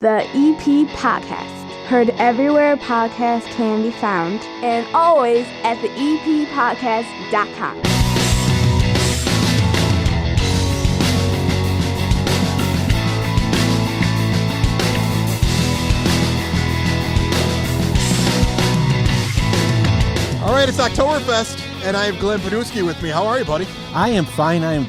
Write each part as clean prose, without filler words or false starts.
The EP Podcast. Heard everywhere podcasts can be found, and always at the eppodcast.com. All right, it's Oktoberfest, and I have Glenn Pniewski with me. How are you, buddy? I am fine. I am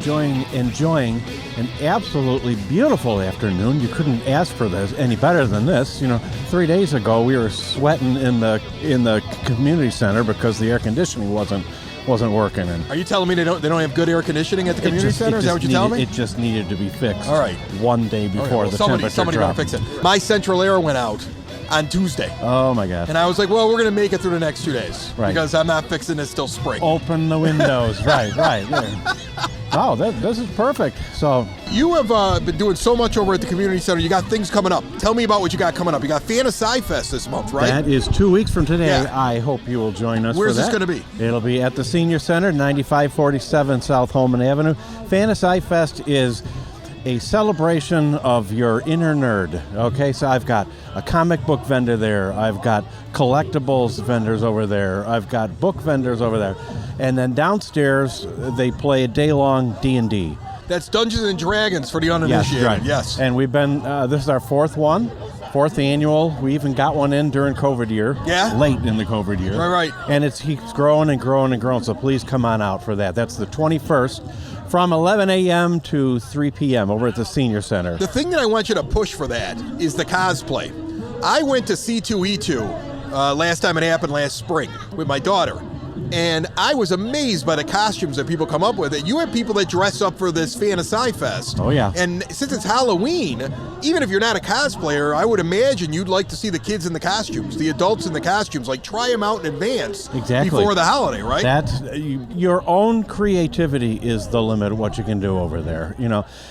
enjoying an absolutely beautiful afternoon. You couldn't ask for this any better than this. 3 days ago we were sweating in the community center because the air conditioning wasn't working. And are you telling me they don't have good air conditioning at the community center? Is that what you're telling me? It just needed to be fixed. All right. One day before the temperature somebody dropped. better fix it. My central air went out on Tuesday. Oh my God. And I was like, well, we're going to make it through the next 2 days. Right. Because I'm not fixing this till spring. Open the windows. Right. Yeah. Wow, this is perfect. So you have been doing so much over at the community center. You got things coming up. Tell me about what you got coming up. You got Fantasy Fest this month, right? That is 2 weeks from today. Yeah. I hope you will join us. Where's for this that. going to be? It'll be at the Senior Center, 9547 South Holman Avenue. Fantasy Fest is a celebration of your inner nerd. Okay, so I've got a comic book vendor there. I've got collectibles vendors over there. I've got book vendors over there. And then downstairs, they play a day-long D&D. That's Dungeons and Dragons for the uninitiated. Yes, right. Yes. And we've been, this is our fourth annual. We even got one in during COVID year. Yeah? Late in the COVID year. Right. And it keeps growing and growing and growing, so please come on out for that. That's the 21st from 11 a.m. to 3 p.m. over at the Senior Center. The thing that I want you to push for that is the cosplay. I went to C2E2 last time it happened last spring with my daughter. And I was amazed by the costumes that people come up with. You have people that dress up for this Fantasy Fest. Oh, yeah. And since it's Halloween, even if you're not a cosplayer, I would imagine you'd like to see the kids in the costumes, the adults in the costumes. Like, try them out in advance before the holiday, right? That's your own creativity is the limit of what you can do over there,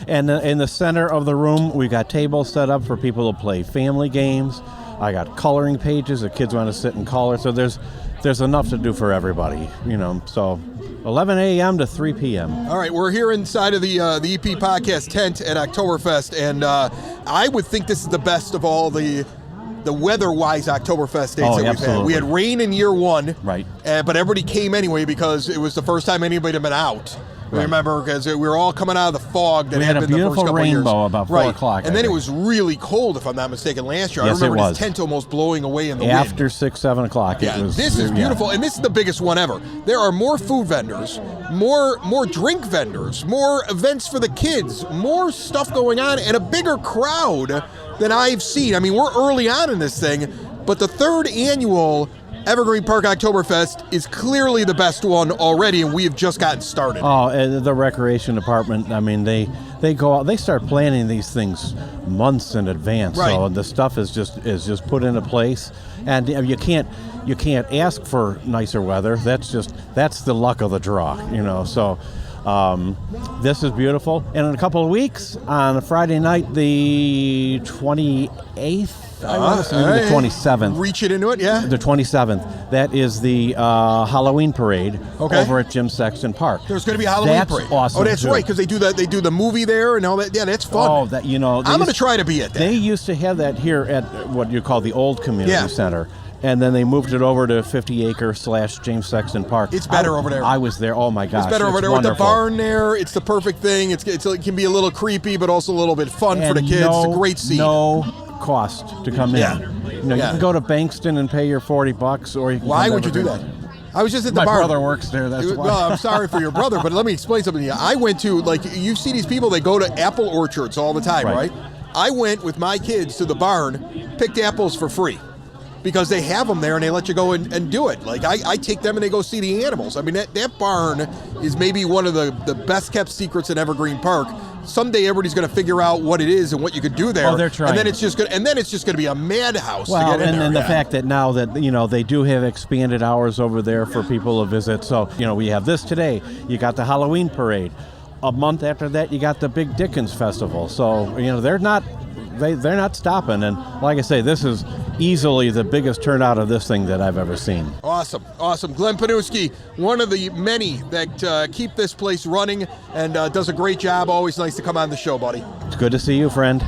And in the center of the room, we got tables set up for people to play family games. I got coloring pages. The kids want to sit and color. So there's enough to do for everybody, So 11 a.m. to 3 p.m. All right, we're here inside of the EP Podcast tent at Oktoberfest, and I would think this is the best of all the weather-wise Oktoberfest dates that we've had. We had rain in year one, right? But everybody came anyway because it was the first time anybody had been out. Right. Remember, because we were all coming out of the fog that had been the first couple of years. We had a beautiful rainbow about 4 o'clock. And then it was really cold, if I'm not mistaken, last year. Yes, I remember it this tent almost blowing away in the wind. After 6, 7 o'clock, yeah, it was. This is beautiful, and this is the biggest one ever. There are more food vendors, more drink vendors, more events for the kids, more stuff going on, and a bigger crowd than I've seen. I mean, we're early on in this thing, but the third annual Evergreen Park Oktoberfest is clearly the best one already, and we have just gotten started. Oh, and the recreation department, I mean, they go out, they start planning these things months in advance. Right. So the stuff is just put into place, and you can't ask for nicer weather. That's the luck of the draw, So this is beautiful. And in a couple of weeks, on a Friday night, the 28th. The 27th. Reach it into it, yeah? The 27th. That is the Halloween parade over at James Sexton Park. There's going to be a Halloween parade. That's awesome. Oh, that's too. Right, because they do the movie there and all that. Yeah, that's fun. Oh, that I'm going to try to be at that. They used to have that here at what you call the old community center. And then they moved it over to 50-acre / James Sexton Park. It's better over there. I was there. Oh, my gosh. It's better over there wonderful. with the barn there. It's the perfect thing. It can be a little creepy, but also a little bit fun for the kids. It's a great scene. No cost to come in. You can go to Bankston and pay your $40, or you can. Why would you do that? I was just at the barn. My barn. brother works there. That's why. Well, I'm sorry for your brother, but let me explain something to you. I went to, you see these people, they go to apple orchards all the time, right? I went with my kids to the barn, picked apples for free. Because they have them there and they let you go and do it. I take them and they go see the animals. I mean, that barn is maybe one of the best kept secrets in Evergreen Park. Someday everybody's going to figure out what it is and what you could do there. Oh, they're trying. And then it's just going to be a madhouse to get in there. And the fact that now that they do have expanded hours over there for people to visit. So we have this today. You got the Halloween parade. A month after that, you got the Big Dickens Festival. So they're not stopping. And like I say, this is easily the biggest turnout of this thing that I've ever seen. Awesome. Glenn Pniewski, one of the many that keep this place running and does a great job. Always nice to come on the show, buddy. It's good to see you, friend.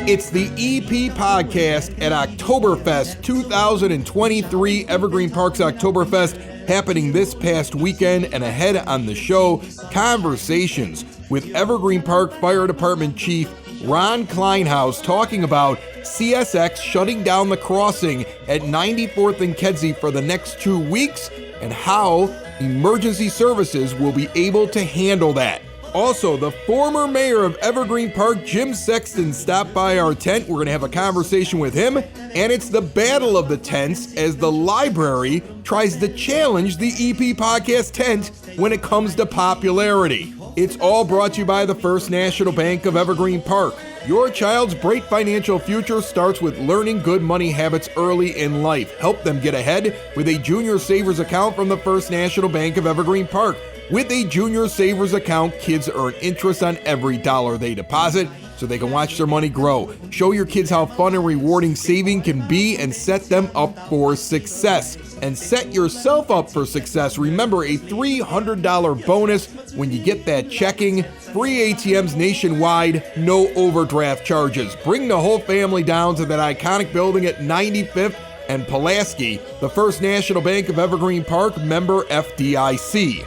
It's the EP Podcast at Oktoberfest 2023, Evergreen Park's Oktoberfest, happening this past weekend. And ahead on the show, conversations with Evergreen Park Fire Department Chief Ron Kleinhaus talking about CSX shutting down the crossing at 94th and Kedzie for the next 2 weeks and how emergency services will be able to handle that. Also, the former mayor of Evergreen Park, James Sexton, stopped by our tent. We're going to have a conversation with him. And it's the battle of the tents as the library tries to challenge the EP Podcast tent when it comes to popularity. It's all brought to you by the First National Bank of Evergreen Park. Your child's bright financial future starts with learning good money habits early in life. Help them get ahead with a junior savers account from the First National Bank of Evergreen Park. With a junior savers account, kids earn interest on every dollar they deposit so they can watch their money grow. Show your kids how fun and rewarding saving can be and set them up for success. And set yourself up for success. Remember, a $300 bonus when you get that checking. Free ATMs nationwide, no overdraft charges. Bring the whole family down to that iconic building at 95th and Pulaski, the First National Bank of Evergreen Park, member FDIC.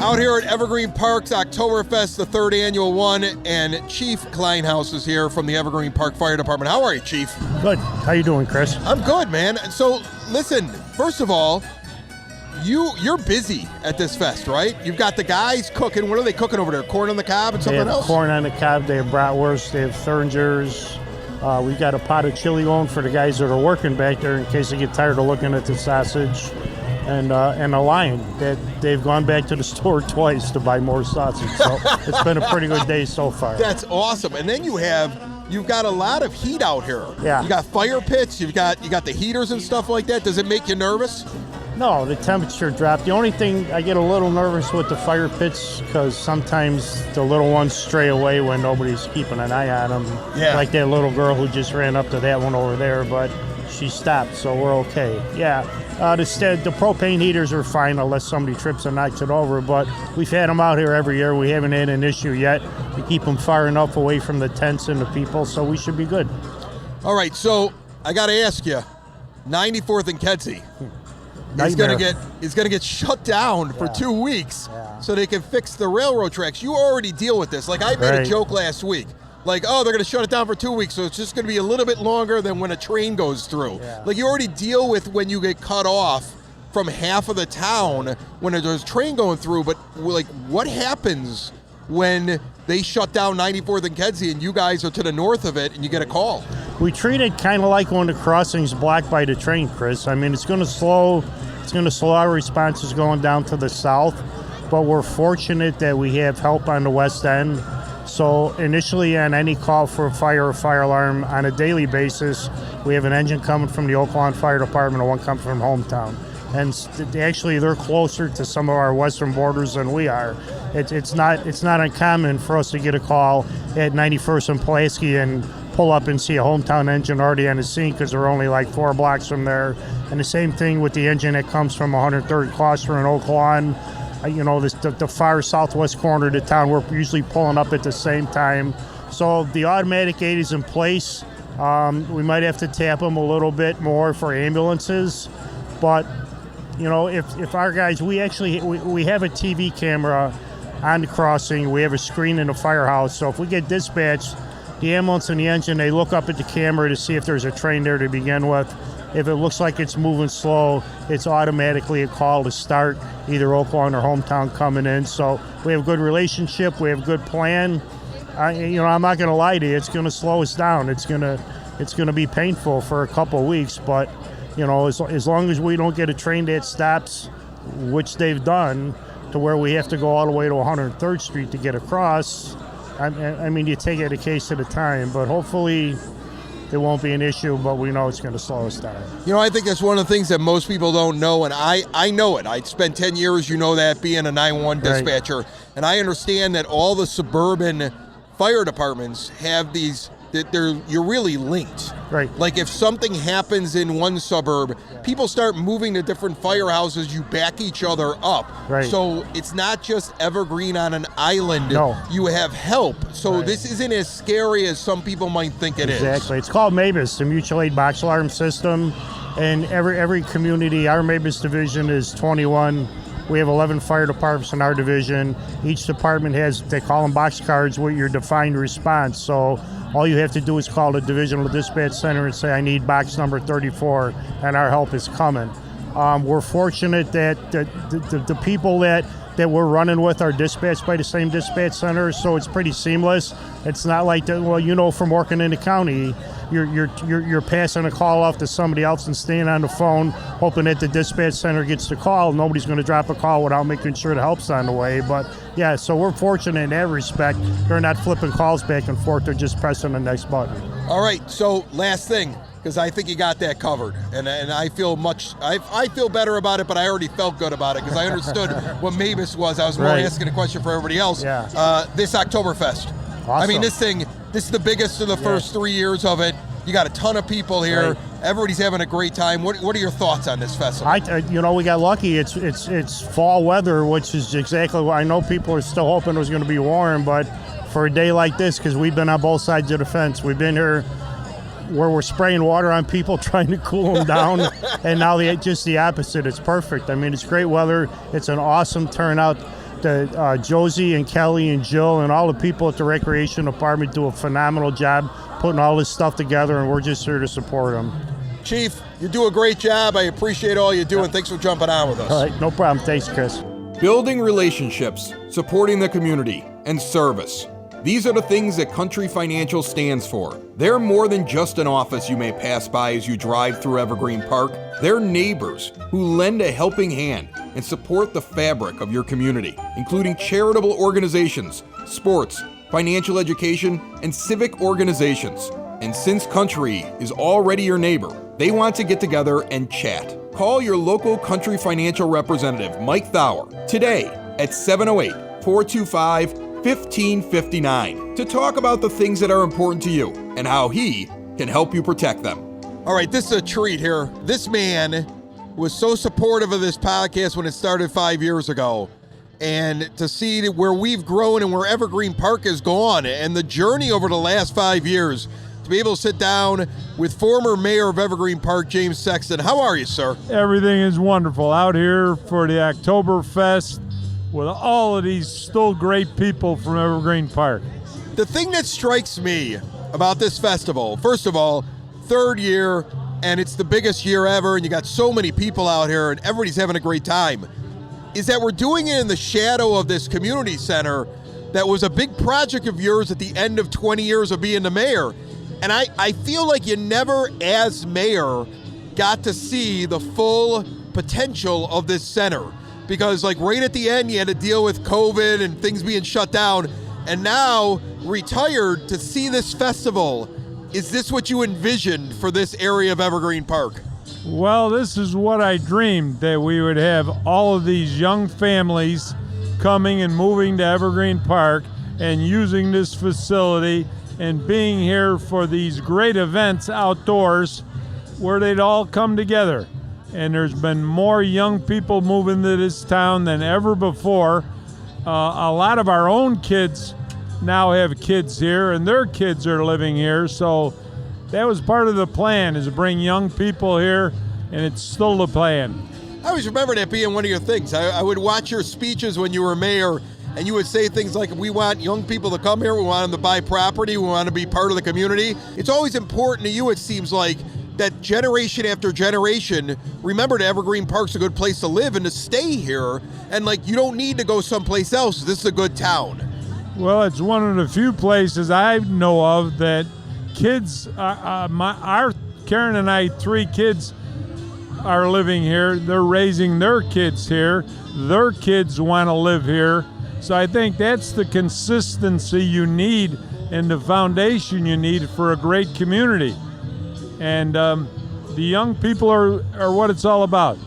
Out here at Evergreen Park's Oktoberfest, the third annual one, and Chief Kleinhaus is here from the Evergreen Park Fire Department. How are you, Chief? Good. How you doing, Chris? I'm good, man. So, listen, first of all, you're busy at this fest, right? You've got the guys cooking. What are they cooking over there? Corn on the cob and something else? Corn on the cob. They have bratwurst. They have thurngers. We've got a pot of chili going for the guys that are working back there in case they get tired of looking at the sausage. And a lion that they've gone back to the store twice to buy more sausage. So it's been a pretty good day so far. That's awesome. And then you've got a lot of heat out here. Yeah. You got fire pits. You got the heaters and stuff like that. Does it make you nervous? No, the temperature dropped. The only thing I get a little nervous with the fire pits because sometimes the little ones stray away when nobody's keeping an eye on them. Yeah. Like that little girl who just ran up to that one over there, but she stopped, so we're okay. Yeah. The propane heaters are fine unless somebody trips and knocks it over, but we've had them out here every year. We haven't had an issue yet. We keep them far enough away from the tents and the people, so we should be good. All right, so I got to ask you, 94th and Kedzie. He's gonna get shut down for 2 weeks so they can fix the railroad tracks. You already deal with this. Like I made a joke last week. Like, oh, they're going to shut it down for 2 weeks, so it's just going to be a little bit longer than when a train goes through. Yeah. Like, you already deal with when you get cut off from half of the town when there's a train going through, but, like, what happens when they shut down 94th and Kedzie and you guys are to the north of it and you get a call? We treat it kind of like when the crossing's blocked by the train, Chris. I mean, it's going to slow our responses going down to the south, but we're fortunate that we have help on the west end. So initially on any call for a fire or fire alarm on a daily basis, we have an engine coming from the Oak Lawn Fire Department and one coming from hometown. And actually they're closer to some of our western borders than we are. It's not uncommon for us to get a call at 91st and Pulaski and pull up and see a hometown engine already on the scene because they're only like 4 blocks from there. And the same thing with the engine that comes from 103rd Cluster in Oak Lawn. The far southwest corner of the town, we're usually pulling up at the same time. So the automatic gate is in place. We might have to tap them a little bit more for ambulances. But, if our guys, we have a TV camera on the crossing. We have a screen in the firehouse. So if we get dispatched, the ambulance and the engine, they look up at the camera to see if there's a train there to begin with. If it looks like it's moving slow, it's automatically a call to start either Oak Lawn or hometown coming in. So we have a good relationship. We have a good plan. I'm not going to lie to you. It's going to slow us down. It's going to be painful for a couple of weeks. But, as long as we don't get a train that stops, which they've done, to where we have to go all the way to 103rd Street to get across, I mean, you take it a case at a time. But hopefully it won't be an issue, but we know it's going to slow us down. I think that's one of the things that most people don't know, and I know it. I spent 10 years, that, being a 911 dispatcher, and I understand that all the suburban fire departments have these that you're really linked. Right. Like if something happens in one suburb, people start moving to different firehouses, you back each other up. Right. So it's not just Evergreen on an island. No. You have help. So Right. this isn't as scary as some people might think it is. Exactly. It's called MABUS, the Mutual Aid Box Alarm System. And every community, our MABUS division is 21. We have 11 fire departments in our division. Each department has, they call them box cards, with your defined response. So all you have to do is call the divisional dispatch center and say, I need box number 34, and our help is coming. We're fortunate that the people that we're running with are dispatched by the same dispatch center, so it's pretty seamless. It's not like, from working in the county, you're passing a call off to somebody else and staying on the phone, hoping that the dispatch center gets the call. Nobody's going to drop a call without making sure the help's on the way. But yeah, so we're fortunate in that respect. They're not flipping calls back and forth. They're just pressing the next button. All right, so last thing, because I think you got that covered, and I feel I feel better about it, but I already felt good about it because I understood what MABUS was. I was more asking a question for everybody else. Yeah. This Oktoberfest. Awesome. I mean, this is the biggest of the first 3 years of it. You got a ton of people here. Right. Everybody's having a great time. What are your thoughts on this festival? We got lucky. It's fall weather, which is exactly what I know. People are still hoping it was going to be warm, but for a day like this, because we've been on both sides of the fence, we've been here where we're spraying water on people trying to cool them down, and now just the opposite. It's perfect. I mean, it's great weather. It's an awesome turnout. Josie and Kelly and Jill and all the people at the Recreation Department do a phenomenal job putting all this stuff together, and we're just here to support them. Chief, you do a great job. I appreciate all you do, and thanks for jumping on with us. All right, no problem. Thanks, Chris. Building relationships, supporting the community, and service. These are the things that Country Financial stands for. They're more than just an office you may pass by as you drive through Evergreen Park. They're neighbors who lend a helping hand and support the fabric of your community, including charitable organizations, sports, financial education, and civic organizations. And since Country is already your neighbor, they want to get together and chat. Call your local Country Financial representative, Mike Thauer, today at 708-425-1559 to talk about the things that are important to you and how he can help you protect them. All right, this is a treat here. This man was so supportive of this podcast when it started 5 years ago. And to see where we've grown and where Evergreen Park has gone and the journey over the last 5 years, to be able to sit down with former Mayor of Evergreen Park, James Sexton. How are you, sir? Everything is wonderful out here for the Oktoberfest with all of these still great people from Evergreen Park. The thing that strikes me about this festival, first of all, third year, and it's the biggest year ever, and you got so many people out here, and everybody's having a great time, is that we're doing it in the shadow of this community center that was a big project of yours at the end of 20 years of being the mayor. And I feel like you never, as mayor, got to see the full potential of this center. Because like right at the end, you had to deal with COVID and things being shut down. And now, retired, to see this festival, is this what you envisioned for this area of Evergreen Park? Well, this is what I dreamed, that we would have all of these young families coming and moving to Evergreen Park and using this facility and being here for these great events outdoors where they'd all come together. And there's been more young people moving to this town than ever before. A lot of our own kids now have kids here, and their kids are living here. So that was part of the plan, is to bring young people here, and it's still the plan. I always remember that being one of your things. I would watch your speeches when you were mayor, and you would say things like, we want young people to come here, we want them to buy property, we want to be part of the community. It's always important to you, it seems like, that generation after generation, remember that Evergreen Park's a good place to live and to stay here, and like you don't need to go someplace else. This is a good town. Well, it's one of the few places I know of that kids, our Karen and I, 3 kids are living here. They're raising their kids here. Their kids want to live here. So I think that's the consistency you need and the foundation you need for a great community. And the young people are what it's all about.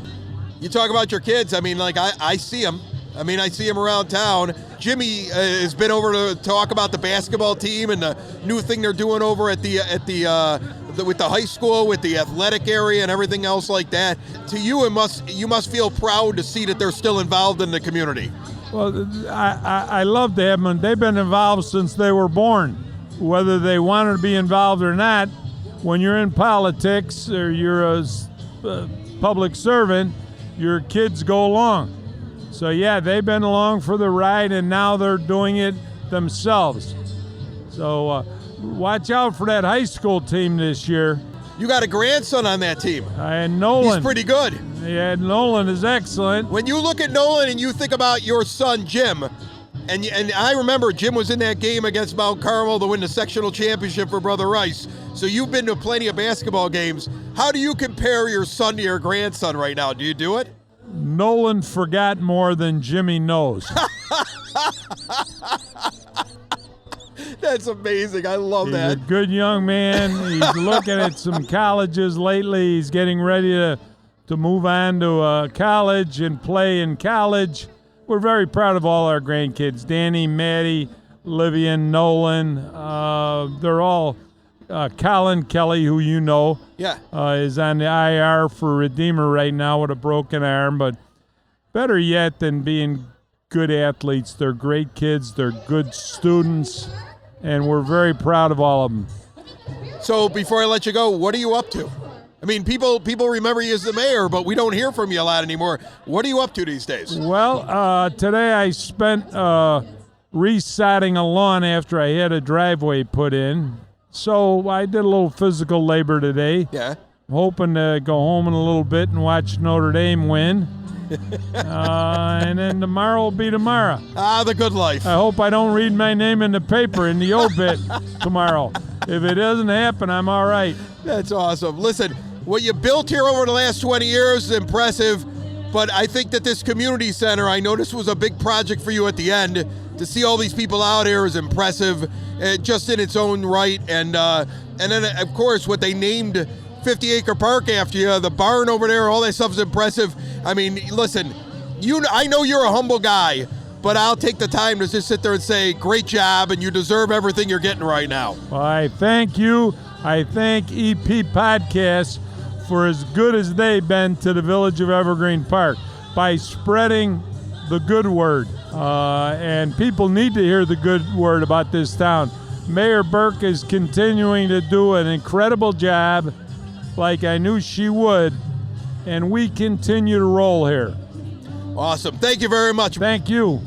You talk about your kids. I mean, like I see them. I mean, I see him around town. Jimmy has been over to talk about the basketball team and the new thing they're doing over at the with the high school, with the athletic area and everything else like that. To you, you must feel proud to see that they're still involved in the community. Well, I love to have them. They've been involved since they were born, whether they wanted to be involved or not. When you're in politics or you're a public servant, your kids go along. So yeah, they've been along for the ride, and now they're doing it themselves. So watch out for that high school team this year. You got a grandson on that team. And Nolan. He's pretty good. Yeah, Nolan is excellent. When you look at Nolan and you think about your son, Jim, and I remember Jim was in that game against Mount Carmel to win the sectional championship for Brother Rice. So you've been to plenty of basketball games. How do you compare your son to your grandson right now? Do you do it? Nolan forgot more than Jimmy knows. That's amazing. I love He's that. a good young man. He's looking at some colleges lately. He's getting ready to move on to college and play in college. We're very proud of all our grandkids. Danny, Maddie, Livian, Nolan. They're all Colin Kelly, who you know, is on the IR for Redeemer right now with a broken arm. But better yet than being good athletes, they're great kids. They're good students. And we're very proud of all of them. So before I let you go, what are you up to? I mean, people remember you as the mayor, but we don't hear from you a lot anymore. What are you up to these days? Well, today I spent resodding a lawn after I had a driveway put in. So I did a little physical labor today. Yeah. Hoping to go home in a little bit and watch Notre Dame win. And then tomorrow will be tomorrow. The good life. I hope I don't read my name in the paper in the obit tomorrow. If it doesn't happen, I'm all right. That's awesome. Listen, what you built here over the last 20 years is impressive, but I think that this community center, I know this was a big project for you at the end. To see all these people out here is impressive, just in its own right. And then, of course, what they named 50-acre park after you, the barn over there, all that stuff is impressive. I mean, listen, I know you're a humble guy, but I'll take the time to just sit there and say, great job, and you deserve everything you're getting right now. Well, I thank you. I thank EP Podcasts for as good as they've been to the village of Evergreen Park by spreading the good word. And people need to hear the good word about this town. Mayor Burke is continuing to do an incredible job, like I knew she would, and we continue to roll here. Awesome. Thank you very much. Thank you.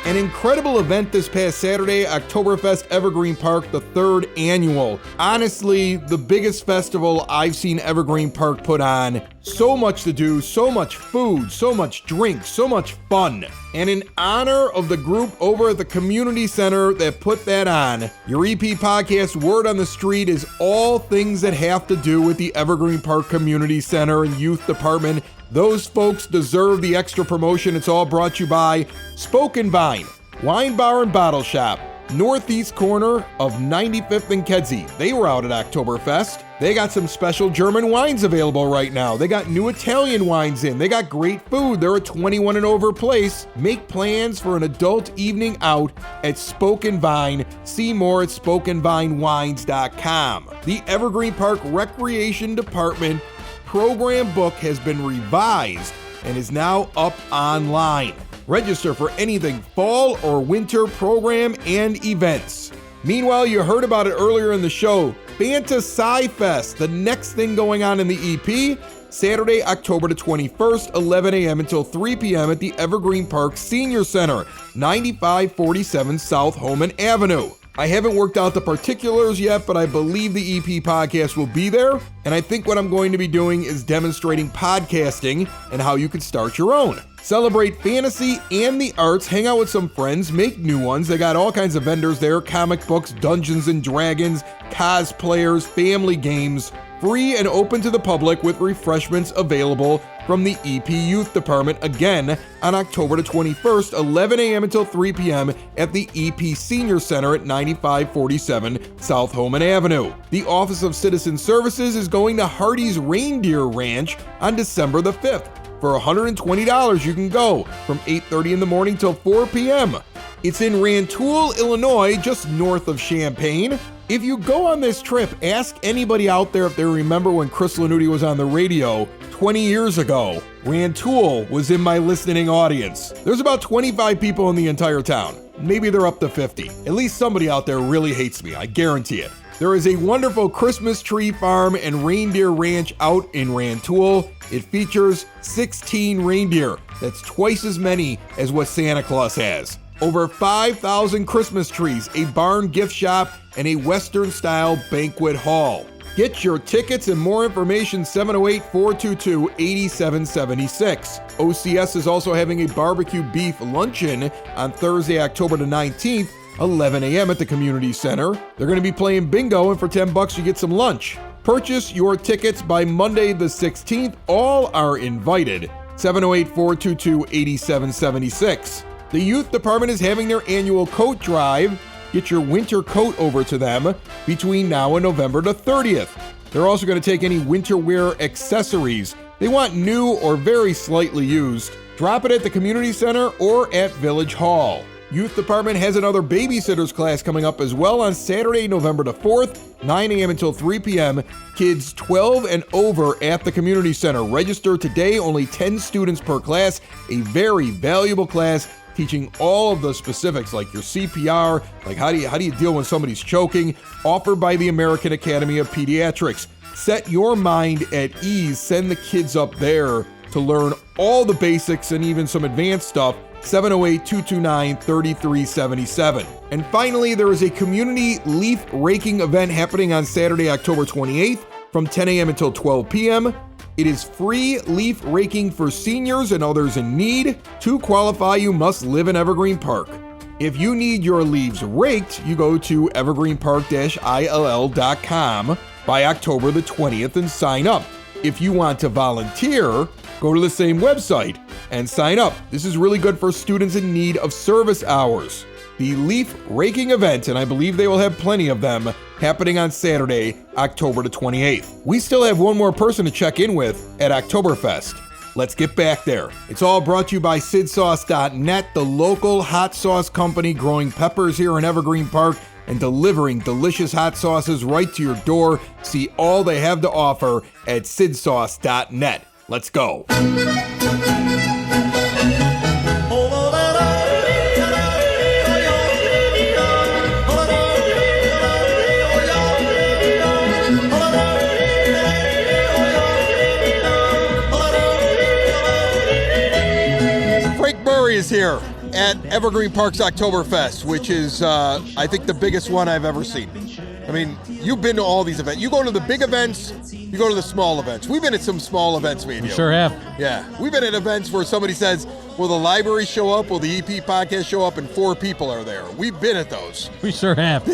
An incredible event this past Saturday, Oktoberfest Evergreen Park, the 3rd annual. Honestly, the biggest festival I've seen Evergreen Park put on. So much to do, so much food, so much drink, so much fun. And in honor of the group over at the community center that put that on, your EP Podcast Word on the Street is all things that have to do with the Evergreen Park Community Center and Youth Department. Those folks deserve the extra promotion. It's all brought to you by Spoken Vine, Wine Bar and Bottle Shop, northeast corner of 95th and Kedzie. They were out at Oktoberfest. They got some special German wines available right now. They got new Italian wines in. They got great food. They're a 21 and over place. Make plans for an adult evening out at Spoken Vine. See more at SpokenVineWines.com. The Evergreen Park Recreation Department program book has been revised and is now up online. Register for anything fall or winter program and events. Meanwhile, you heard about it earlier in the show. Fanta Sci-Fest, the next thing going on in the EP, Saturday, October the 21st, 11 a.m. until 3 p.m. at the Evergreen Park Senior Center, 9547 South Holman Avenue. I haven't worked out the particulars yet, but I believe the EP podcast will be there. And I think what I'm going to be doing is demonstrating podcasting and how you can start your own. Celebrate fantasy and the arts, hang out with some friends, make new ones. They got all kinds of vendors there, comic books, Dungeons and Dragons, cosplayers, family games, free and open to the public with refreshments available from the EP Youth Department again on October the 21st, 11 a.m. until 3 p.m. at the EP Senior Center at 9547 South Holman Avenue. The Office of Citizen Services is going to Hardy's Reindeer Ranch on December the 5th. For $120, you can go from 8:30 in the morning till 4 p.m. It's in Rantoul, Illinois, just north of Champaign. If you go on this trip, ask anybody out there if they remember when Chris Lanuti was on the radio 20 years ago. Rantoul was in my listening audience. There's about 25 people in the entire town. Maybe they're up to 50. At least somebody out there really hates me, I guarantee it. There is a wonderful Christmas tree farm and reindeer ranch out in Rantoul. It features 16 reindeer. That's twice as many as what Santa Claus has. Over 5,000 Christmas trees, a barn gift shop, and a Western-style banquet hall. Get your tickets and more information 708-422-8776. OCS is also having a barbecue beef luncheon on Thursday, October the 19th, 11 a.m. at the community center. They're going to be playing bingo, and for $10 you get some lunch. Purchase your tickets by Monday the 16th. All are invited. 708-422-8776. The Youth Department is having their annual coat drive. Get your winter coat over to them between now and November the 30th. They're also going to take any winter wear accessories they want new or very slightly used. Drop it at the community center or at Village Hall. Youth Department has another babysitters class coming up as well on Saturday, November the 4th, 9 a.m. until 3 p.m. Kids 12 and over at the community center. Register today, only 10 students per class. A very valuable class teaching all of the specifics like your CPR, like how do you deal when somebody's choking, offered by the American Academy of Pediatrics. Set your mind at ease. Send the kids up there to learn all the basics and even some advanced stuff. 708-229-3377. And finally, there is a community leaf raking event happening on Saturday, October 28th from 10 a.m. until 12 p.m. It is free leaf raking for seniors and others in need. To qualify, you must live in Evergreen Park. If you need your leaves raked, you go to evergreenpark-ill.com by October the 20th and sign up. If you want to volunteer, go to the same website and sign up. This is really good for students in need of service hours. The leaf raking event, and I believe they will have plenty of them, happening on Saturday, October the 28th. We still have one more person to check in with at Oktoberfest. Let's get back there. It's all brought to you by SidSauce.net, the local hot sauce company growing peppers here in Evergreen Park and delivering delicious hot sauces right to your door. See all they have to offer at SidSauce.net. Let's go. Is here at Evergreen Park's Oktoberfest, which is, I think, the biggest one I've ever seen. I mean, you've been to all these events. You go to the big events, you go to the small events. We've been at some small events, me and you. Sure have. Yeah. We've been at events where somebody says, will the library show up? Will the EP podcast show up? And 4 people are there. We've been at those. We sure have.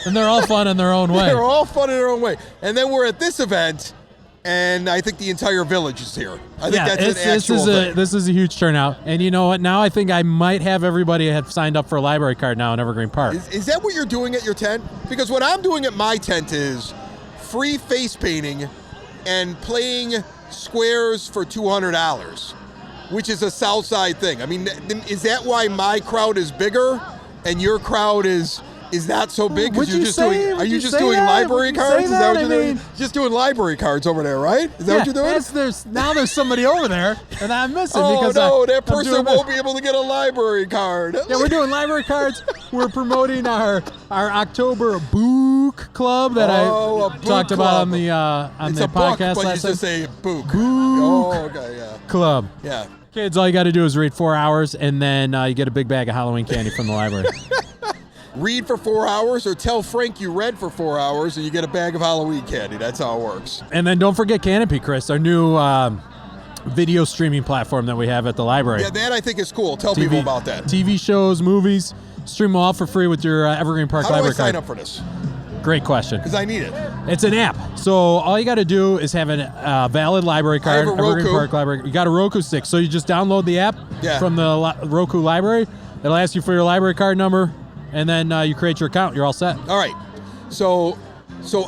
And they're all fun in their own way. They're all fun in their own way. And then we're at this event, and I think the entire village is here. I think that's an actual thing. This is a huge turnout. And you know what? Now I think I might have everybody have signed up for a library card now in Evergreen Park. Is that what you're doing at your tent? Because what I'm doing at my tent is free face painting and playing squares for $200, which is a South Side thing. I mean, is that why my crowd is bigger and your crowd is not so big? Are you just doing library cards? Is that what you're doing? Just doing library cards over there, right? Is that what you're doing? Now there's somebody over there, and I'm missing because that person won't be able to get a library card. Yeah, we're doing library cards. We're promoting our October Book Club that I talked about on the podcast book, last time. It's a book. Book Oh, okay, yeah. Club. Yeah. Kids, all you got to do is read 4 hours, and then you get a big bag of Halloween candy from the library. read for 4 hours or tell Frank you read for 4 hours and you get a bag of Halloween candy. That's how it works. And then don't forget Canopy, Chris, our new video streaming platform that we have at the library. Yeah, that I think is cool. Tell people about that. TV shows, movies, stream them all for free with your Evergreen Park library card. How do I sign up for this? Great question. Because I need it. It's an app. So all you got to do is have a valid library card. I have a Roku. Evergreen Park library. You got a Roku stick. So you just download the app from the Roku library. It'll ask you for your library card number, and then you create your account. You're all set. All right. So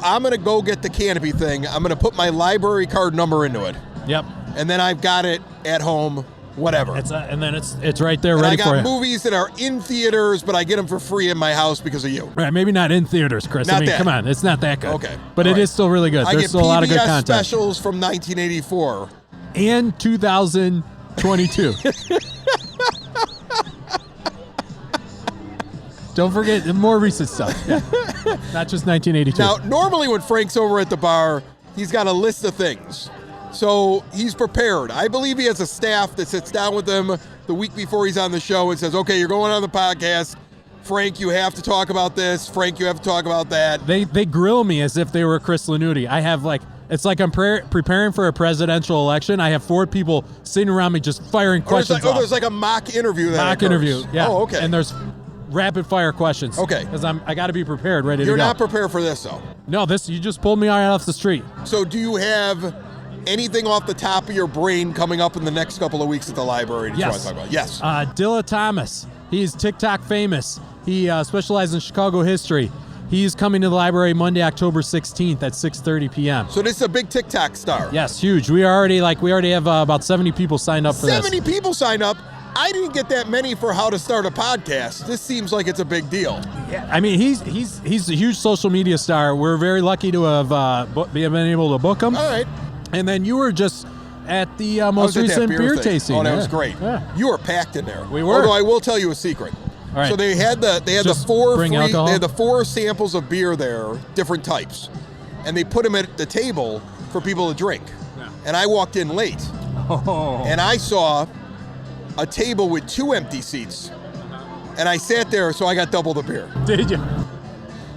I'm going to go get the Canopy thing. I'm going to put my library card number into it. Yep. And then I've got it at home, whatever. And then it's right there, and ready for you. I got movies that are in theaters, but I get them for free in my house because of you. Right, maybe not in theaters, Chris. Not that. Come on, it's not that good. Okay. But it is still really good. There's still a lot of good PBS content. specials from 1984. And 2022. Don't forget the more recent stuff. Yeah. Not just 1982. Now, normally when Frank's over at the bar, he's got a list of things. So he's prepared. I believe he has a staff that sits down with him the week before he's on the show and says, okay, you're going on the podcast. Frank, you have to talk about this. Frank, you have to talk about that. They grill me as if they were Chris Lanuti. I have it's like I'm preparing for a presidential election. I have 4 people sitting around me just firing questions off. There's like a mock interview. Mock interview, yeah. Oh, okay. And there's rapid fire questions. Okay. Because I got to be prepared, ready to go. You're not prepared for this, though. No, you just pulled me right off the street. So do you have anything off the top of your brain coming up in the next couple of weeks at the library that you want to talk about? Yes. Dilla Thomas. He's TikTok famous. He specializes in Chicago history. He's coming to the library Monday, October 16th at 6:30 p.m. So this is a big TikTok star. Yes, huge. We already have about 70 people signed up for this. 70 people signed up? I didn't get that many for how to start a podcast. This seems like it's a big deal. Yeah, I mean, he's a huge social media star. We're very lucky to have been able to book him. All right. And then you were just at the most recent beer tasting. Oh, that was great. Yeah. You were packed in there. We were. Although I will tell you a secret. All right. So they had the Just 4 bring free, alcohol? they had the 4 samples of beer there, different types, and they put them at the table for people to drink. Yeah. And I walked in late, and I saw a table with 2 empty seats, and I sat there, so I got double the beer. Did you?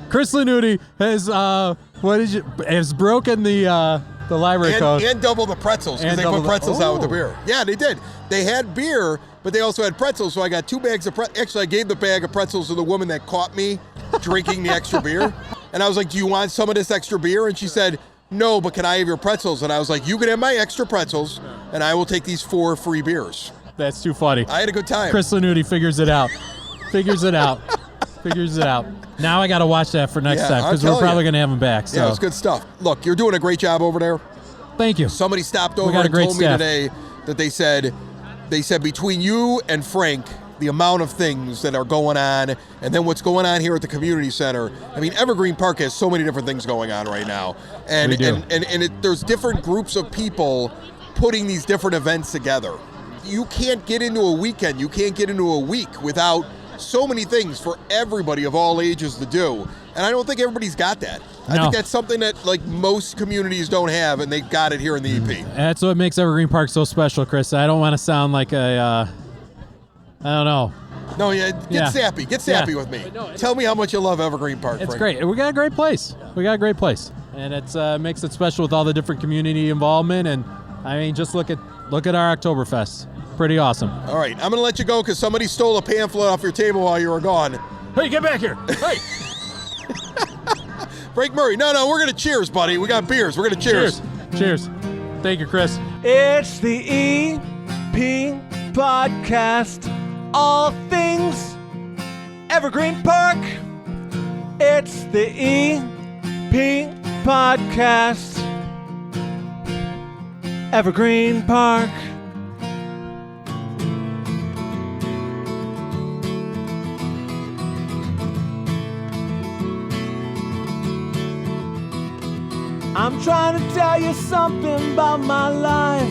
Chris Lanuti has broken the library code. And double the pretzels, because they put pretzels out with the beer. Yeah, they did. They had beer, but they also had pretzels, so I got 2 bags of pretzels. Actually, I gave the bag of pretzels to the woman that caught me drinking the extra beer. And I was like, do you want some of this extra beer? And she said, no, but can I have your pretzels? And I was like, you can have my extra pretzels, and I will take these 4 free beers. That's too funny. I had a good time. Chris Lanuti figures it out. Figures it out. Now I got to watch that for next time, because we're probably going to have him back. So. Yeah, it's good stuff. Look, you're doing a great job over there. Thank you. Somebody stopped over and told me today that they said between you and Frank, the amount of things that are going on, and then what's going on here at the community center. I mean, Evergreen Park has so many different things going on right now, and there's different groups of people putting these different events together. You can't get into a weekend, you can't get into a week without so many things for everybody of all ages to do, and I don't think everybody's got that. I think that's something that most communities don't have, and they've got it here in the EP. That's what makes Evergreen Park so special, Chris. I don't want to sound like I don't know. No, get sappy. Get sappy with me. Tell me how much you love Evergreen Park, It's Frank. great. We got a great place. And it makes it special with all the different community involvement. And I mean, just look at our Oktoberfest. Pretty awesome. All right, I'm going to let you go because somebody stole a pamphlet off your table while you were gone. Hey, get back here. Hey. Frank Murray. No, we're going to cheers, buddy. We got beers. We're going to cheers. Cheers. Thank you, Chris. It's the EP Podcast. All things Evergreen Park. It's the EP Podcast. Evergreen Park. I'm trying to tell you something about my life.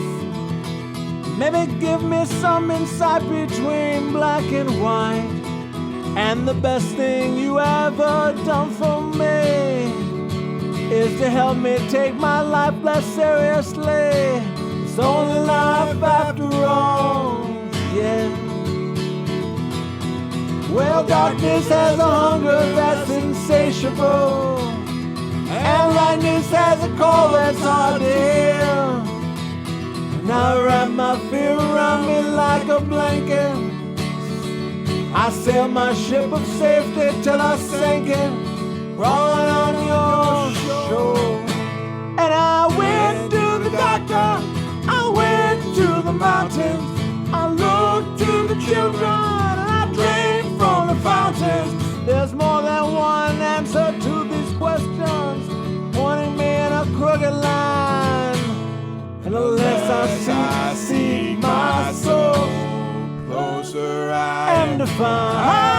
Maybe give me some insight between black and white. And the best thing you ever done for me is to help me take my life less seriously. It's only life after all, yeah. Well, darkness has a hunger that's insatiable, and lightness has a call that's hard to hear. And I wrap my fear around me like a blanket. I sail my ship of safety till I sink it, crawling on your shore. And I went to the doctor, I went to the mountains, I looked to the children, and I drank from the fountains. There's more than one answer to these questions, pointing me in a crooked line. And the less I see my soul, closer I am to find.